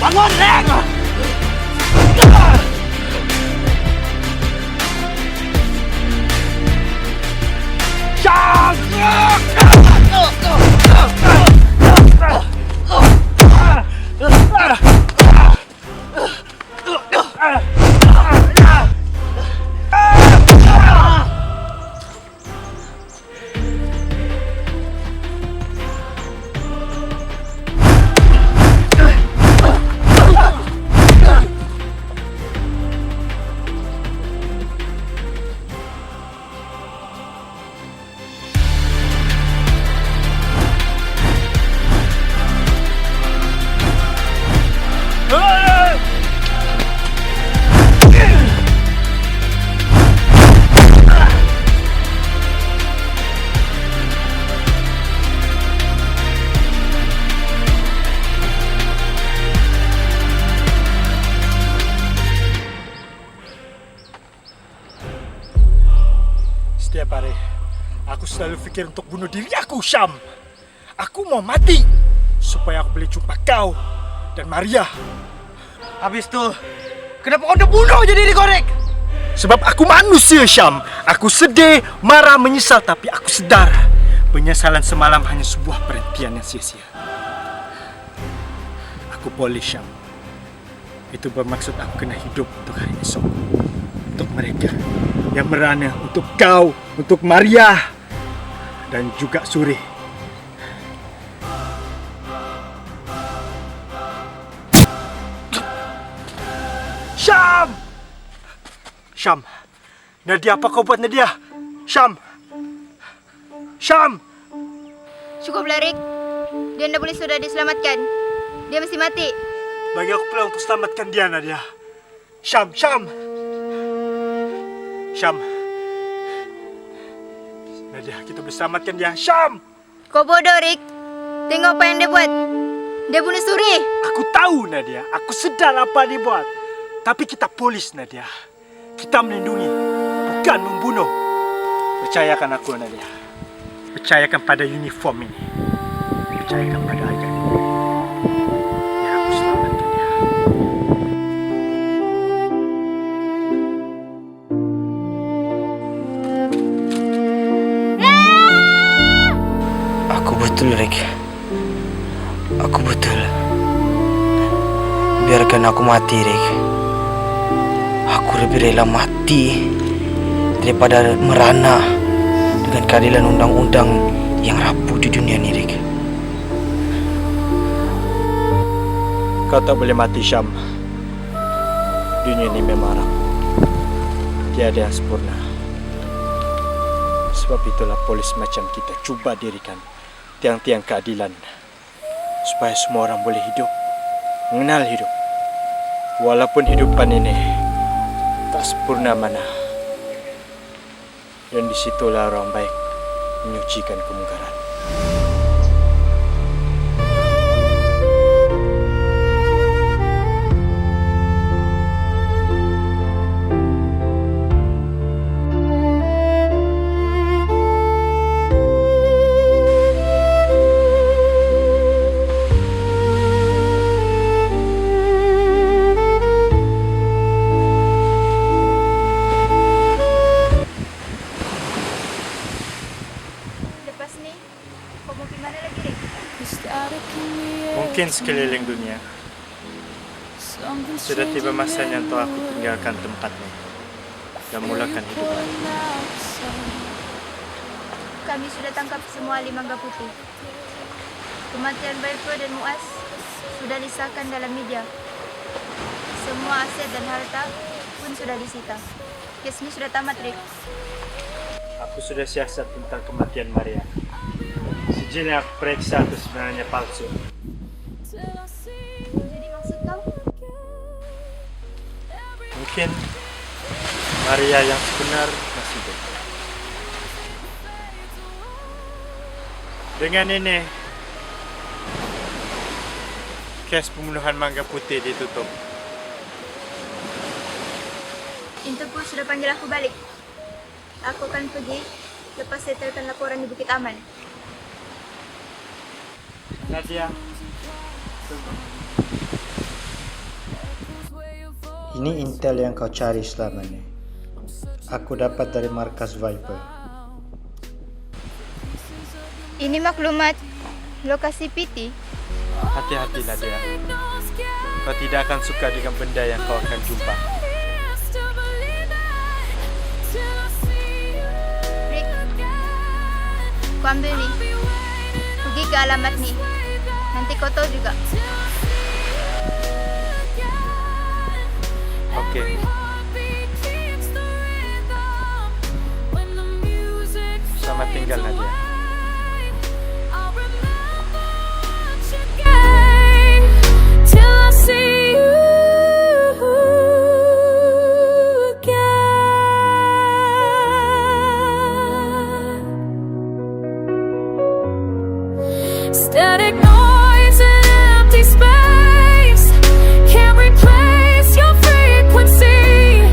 Bangun, Rek! Setiap hari, aku selalu pikir untuk bunuh diri aku, Syam. Aku mau mati supaya aku boleh jumpa kau dan Maria. Habis itu, kenapa kau udah bunuh aja diri kau, Rek? Sebab aku manusia, Syam. Aku sedih, marah, menyesal, tapi aku sedar penyesalan semalam hanya sebuah perhentian yang sia-sia. Aku boleh, Syam. Itu bermaksud aku kena hidup untuk hari esok. Untuk mereka yang merana, untuk kau, untuk Maria, dan juga Suri. Syam! Syam! Nadia, apa kau buat, Nadia? Syam! Syam! Cukuplah, Rick. Dia tidak boleh sudah diselamatkan. Dia mesti mati. Bagi aku pulang untuk selamatkan dia, Nadia. Syam! Syam! Syam! Nadia, kita boleh selamatkan dia. Syam! Kau bodoh, Rick. Tengok apa yang dia buat. Dia bunuh Suri. Aku tahu, Nadia. Aku sedar apa dia buat. Tapi kita polis, Nadia. Kita melindungi, bukan membunuh. Percayakan aku, Nadia. Percayakan pada uniform ini. Percayakan pada ayah ini. Ya, aku selamatkan dia. Aku betul, Rick. Aku betul. Biarkan aku mati, Rick. Aku lebih rela mati daripada merana dengan keadilan undang-undang yang rapuh di dunia ini, Rick. Kau tak boleh mati, Syam. Dunia ini memang rapuh. Tiada yang sempurna. Sebab itulah polis macam kita cuba dirikan tiang-tiang keadilan supaya semua orang boleh hidup, mengenal hidup. Walaupun hidupan ini tak sempurna mana, dan disitulah orang baik menyucikan kemungkaran. Mungkin sekeliling dunia sudah tiba masanya untuk aku tinggalkan tempatnya dan mulakan hidup baru. Kami sudah tangkap semua ahli mangga putih. Kematian Baiko dan Muaz sudah disahkan dalam media. Semua aset dan harta pun sudah disita. Kes ini sudah tamat, Rick. Aku sudah siasat tentang kematian Maria. Sijil yang aku periksa itu sebenarnya palsu. Jadi maksud kau? Mungkin Maria yang sebenar masih hidup. Dengan ini, kes pembunuhan Mangga Putih ditutup. Interpol sudah panggil aku balik. Aku akan pergi lepas setelkan laporan di Bukit Aman. Nadia, tunggu. Ini intel yang kau cari selama ini. Aku dapat dari markas Viper. Ini maklumat lokasi PT. Hati-hati Nadia. Kau tidak akan suka dengan benda yang kau akan jumpa. Rick, kau ambil nih. Pergi ke alamat nih. Nanti kau tahu juga. Oke. Selamat tinggal Nadia. Till I see you again. Static noise and empty space can't replace your frequency.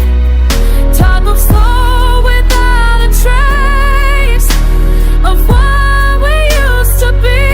Time moves slow without a trace of what we used to be.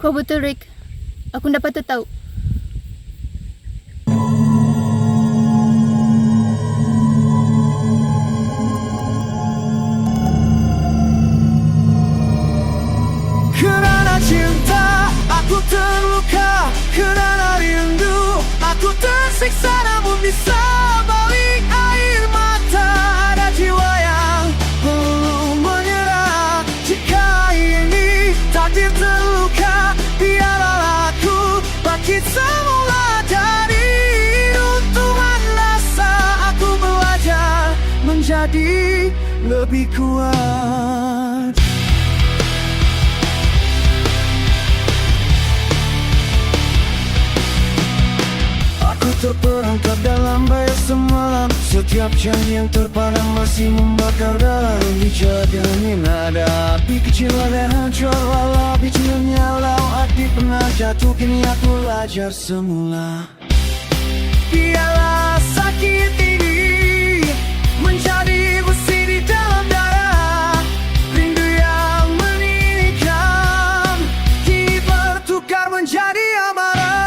Kau betul, Rick. Aku dapat tahu. Kerana cinta aku terluka, kerana rindu aku tersiksa, namun bisa balik air mata. Ada jiwa yang belum menyerah. Jika ini takdir terluka, biarlah aku bangkit semula dari runtuhan rasa. Aku belajar menjadi lebih kuat. Aku terperangkap dalam bayar semalam. Setiap janji yang terpadam masih membakar dalam dijadani nada. Api kecil ada hancur walau bijinya lau. Hati pernah jatuh kini aku belajar semula. Biarlah sakit ini menjadi besi di dalam darah. Rindu yang menikam dipertukar menjadi amarah.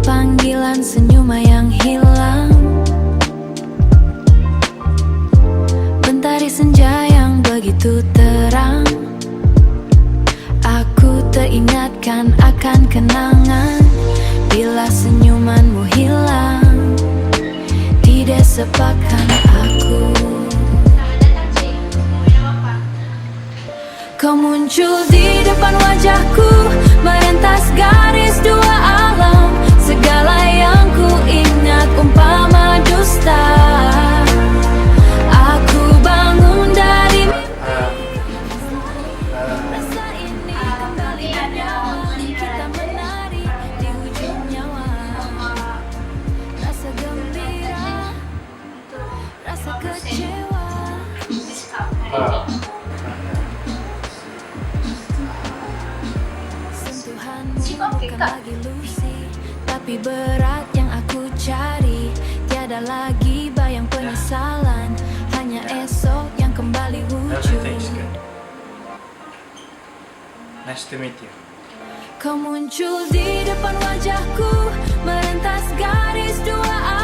Panggilan senyuma yang hilang, mentari senja yang begitu terang. Aku teringatkan akan kenangan bila senyumanmu hilang di desepakan aku. Kau muncul di depan wajahku, merentas garis dua alam. Segala yang ku ingat umpama dusta. Aku bangun dari rasa ini kembali ada. Kita menari di ujung nyawa. Rasa gembira, rasa kecewa. Sentuhanmu bukan lagi ilusi, tapi berat yang aku cari. Tiada lagi bayang penyesalan, hanya esok yang kembali wujud. Nice to meet you. Kau muncul di depan wajahku, merentas garis dua